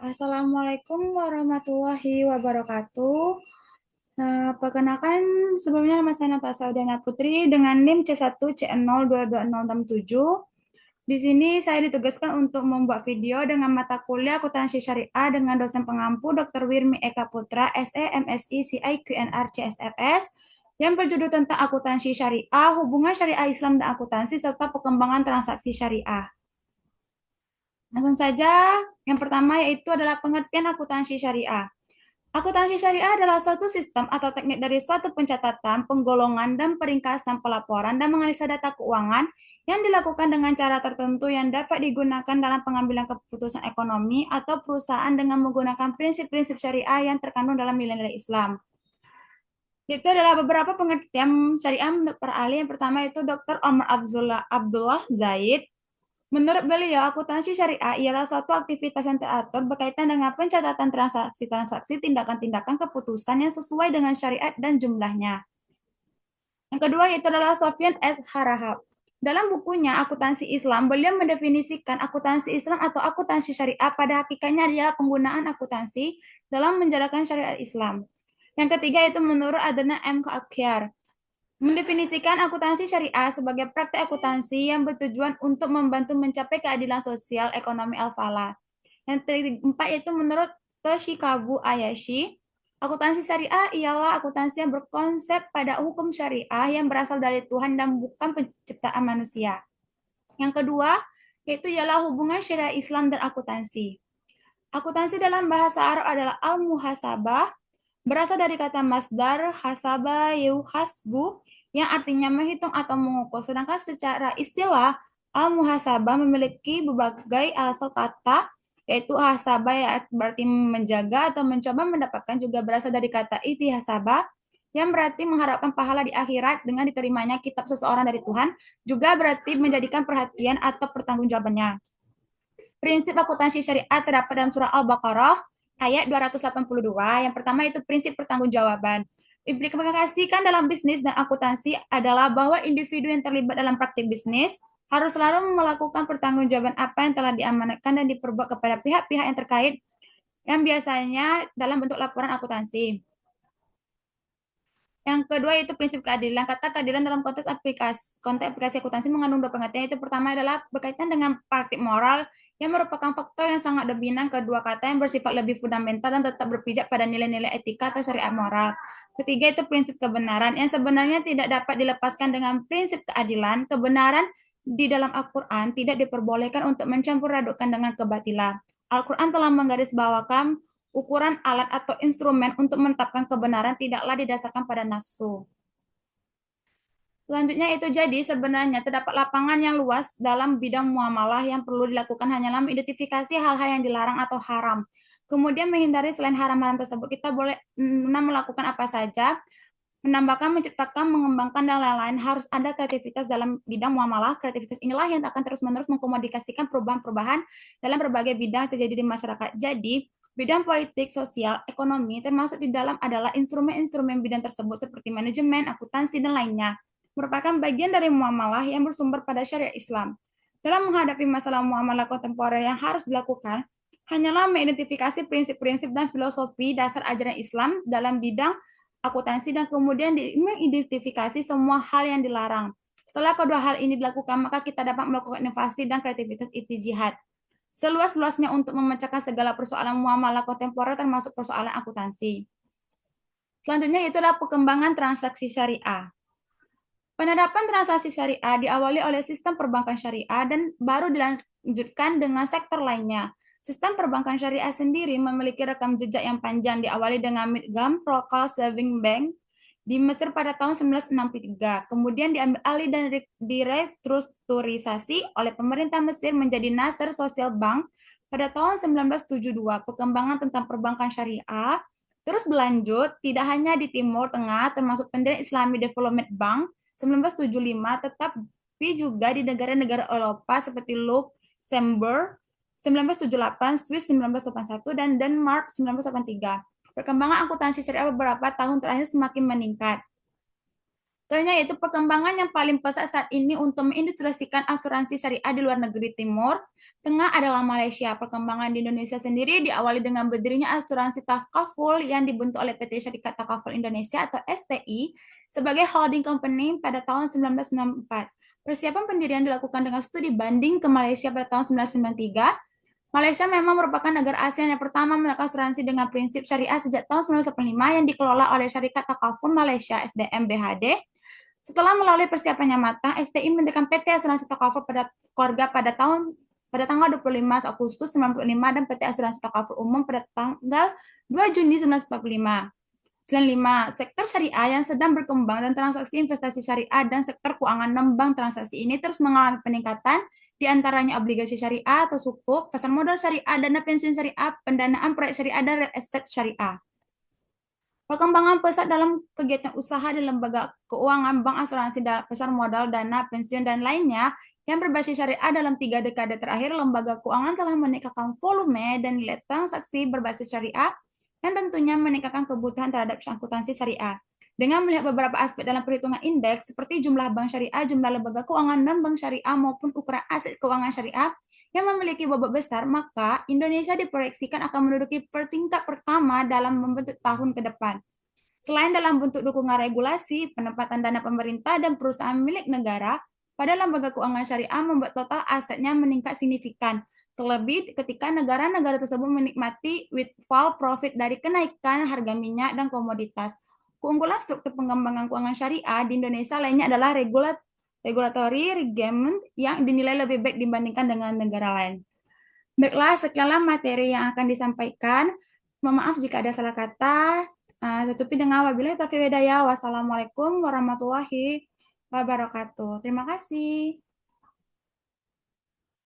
Assalamualaikum warahmatullahi wabarakatuh. Perkenalkan sebelumnya nama saya Natasha Udiana Putri dengan NIM C1CN022067. Di sini saya ditugaskan untuk membuat video dengan mata kuliah akuntansi syariah dengan dosen pengampu Dr. Wirmi Eka Putra, SE, MSI, CI, QNR, CSRS, yang berjudul tentang akuntansi syariah, hubungan syariah Islam dan akuntansi, serta perkembangan transaksi syariah. Langsung saja, yang pertama yaitu adalah pengertian akuntansi syariah. Akuntansi syariah adalah suatu sistem atau teknik dari suatu pencatatan, penggolongan, dan peringkasan pelaporan dan menganalisa data keuangan yang dilakukan dengan cara tertentu yang dapat digunakan dalam pengambilan keputusan ekonomi atau perusahaan dengan menggunakan prinsip-prinsip syariah yang terkandung dalam nilai-nilai Islam. Itu adalah beberapa pengertian syariah menurut para ahli. Yang pertama itu Dr. Omar Abdullah Zaid. Menurut beliau, akuntansi syariah ialah suatu aktivitas yang teratur berkaitan dengan pencatatan transaksi-transaksi, tindakan-tindakan keputusan yang sesuai dengan syariat dan jumlahnya. Yang kedua itu adalah Sofyan S. Harahap. Dalam bukunya Akuntansi Islam, beliau mendefinisikan akuntansi Islam atau akuntansi syariah pada hakikatnya adalah penggunaan akuntansi dalam menjalankan syariat Islam. Yang ketiga itu menurut Adnan M. Akyar, mendefinisikan akuntansi syariah sebagai praktek akuntansi yang bertujuan untuk membantu mencapai keadilan sosial ekonomi al-falah. Yang keempat yaitu menurut Toshikabu Ayashi, akuntansi syariah ialah akuntansi yang berkonsep pada hukum syariah yang berasal dari Tuhan dan bukan penciptaan manusia. Yang kedua, yaitu ialah hubungan syariah Islam dan akuntansi. Akuntansi dalam bahasa Arab adalah al-muhasabah, berasal dari kata masdar hasaba yuhasbu yang artinya menghitung atau mengukur. Sedangkan secara istilah al-muhasabah memiliki berbagai asal kata, yaitu hasabah yang berarti menjaga atau mencoba mendapatkan, juga berasal dari kata itihasabah yang berarti mengharapkan pahala di akhirat dengan diterimanya kitab seseorang dari Tuhan, juga berarti menjadikan perhatian atau pertanggungjawabannya. Prinsip akuntansi syariah terdapat dalam surah Al-Baqarah ayat 282. Yang pertama itu prinsip pertanggungjawaban. Implikasikan dalam bisnis dan akuntansi adalah bahwa individu yang terlibat dalam praktik bisnis harus selalu melakukan pertanggungjawaban apa yang telah diamanatkan dan diperbuat kepada pihak-pihak yang terkait, yang biasanya dalam bentuk laporan akuntansi. Yang kedua itu prinsip keadilan. Kata keadilan dalam konteks aplikasi akuntansi mengandung dua pengertian. Itu pertama adalah berkaitan dengan praktik moral yang merupakan faktor yang sangat dominan. Kedua kata yang bersifat lebih fundamental dan tetap berpijak pada nilai-nilai etika atau syariat moral. Ketiga itu prinsip kebenaran yang sebenarnya tidak dapat dilepaskan dengan prinsip keadilan. Kebenaran di dalam Al-Quran tidak diperbolehkan untuk mencampur adukkan dengan kebatilan. Al-Quran telah menggarisbawakan ukuran alat atau instrumen untuk menetapkan kebenaran tidaklah didasarkan pada nafsu. Selanjutnya itu jadi sebenarnya terdapat lapangan yang luas dalam bidang muamalah yang perlu dilakukan hanyalah mengidentifikasi hal-hal yang dilarang atau haram. Kemudian menghindari selain haram-haram tersebut, kita boleh melakukan apa saja, menambahkan, menciptakan, mengembangkan, dan lain-lain. Harus ada kreativitas dalam bidang muamalah. Kreativitas inilah yang akan terus-menerus mengkomunikasikan perubahan-perubahan dalam berbagai bidang yang terjadi di masyarakat. Jadi, bidang politik, sosial, ekonomi, termasuk di dalam adalah instrumen-instrumen bidang tersebut seperti manajemen, akuntansi, dan lainnya, merupakan bagian dari muamalah yang bersumber pada syariat Islam. Dalam menghadapi masalah muamalah kontemporer yang harus dilakukan, hanyalah mengidentifikasi prinsip-prinsip dan filosofi dasar ajaran Islam dalam bidang akuntansi dan kemudian mengidentifikasi semua hal yang dilarang. Setelah kedua hal ini dilakukan, maka kita dapat melakukan inovasi dan kreativitas ijtihad seluas-luasnya untuk memecahkan segala persoalan muamalah kontemporer termasuk persoalan akuntansi. Selanjutnya itulah perkembangan transaksi syariah. Penerapan transaksi syariah diawali oleh sistem perbankan syariah dan baru dilanjutkan dengan sektor lainnya. Sistem perbankan syariah sendiri memiliki rekam jejak yang panjang, diawali dengan Midgam Local Saving Bank di Mesir pada tahun 1963. Kemudian diambil alih dan direstrukturisasi oleh pemerintah Mesir menjadi Nasser Social Bank pada tahun 1972. Perkembangan tentang perbankan syariah terus berlanjut tidak hanya di Timur Tengah, termasuk pendiri Islamic Development Bank 1975, tetapi juga di negara-negara Eropa seperti Luxembourg 1978, Swiss 1981, dan Denmark 1983. Perkembangan akuntansi syariah beberapa tahun terakhir semakin meningkat. Soalnya itu perkembangan yang paling pesat saat ini untuk mengindustriasikan asuransi syariah di luar negeri Timur Tengah adalah Malaysia. Perkembangan di Indonesia sendiri diawali dengan berdirinya asuransi takaful yang dibentuk oleh PT Syarikat Takaful Indonesia atau STI sebagai holding company pada tahun 1994. Persiapan pendirian dilakukan dengan studi banding ke Malaysia pada tahun 1993. Malaysia memang merupakan negara ASEAN yang pertama melakukan asuransi dengan prinsip syariah sejak tahun 1985 yang dikelola oleh Syarikat Takaful Malaysia SDM BHD. Setelah melalui persiapan yang matang, STI mendirikan PT Asuransi Takaful pada keluarga pada tanggal 25 Agustus 1995 dan PT Asuransi Takaful Umum pada tanggal 2 Juni 1945. Selain 5, sektor syariah yang sedang berkembang dan transaksi investasi syariah dan sektor keuangan non-bank transaksi ini terus mengalami peningkatan, di antaranya obligasi syariah atau sukuk, pasar modal syariah, dana pensiun syariah, pendanaan proyek syariah, dan real estate syariah. Perkembangan pesat dalam kegiatan usaha di lembaga keuangan, bank, asuransi, pasar modal, dana, pensiun, dan lainnya yang berbasis syariah dalam 3 dekade terakhir, lembaga keuangan telah meningkatkan volume dan nilai transaksi berbasis syariah yang tentunya meningkatkan kebutuhan terhadap akuntansi syariah. Dengan melihat beberapa aspek dalam perhitungan indeks, seperti jumlah bank syariah, jumlah lembaga keuangan non-bank syariah, maupun ukuran aset keuangan syariah, yang memiliki bobot besar, maka Indonesia diproyeksikan akan menduduki peringkat pertama dalam membentuk tahun ke depan. Selain dalam bentuk dukungan regulasi, penempatan dana pemerintah dan perusahaan milik negara, pada lembaga keuangan syariah membuat total asetnya meningkat signifikan. Terlebih ketika negara-negara tersebut menikmati windfall profit dari kenaikan harga minyak dan komoditas. Keunggulan struktur pengembangan keuangan syariah di Indonesia lainnya adalah regulatory regime yang dinilai lebih baik dibandingkan dengan negara lain. Baiklah, sekianlah materi yang akan disampaikan. Mohon maaf jika ada salah kata. Tutupi dengan wabillahi taufiq hidayah. Wassalamualaikum warahmatullahi wabarakatuh. Terima kasih.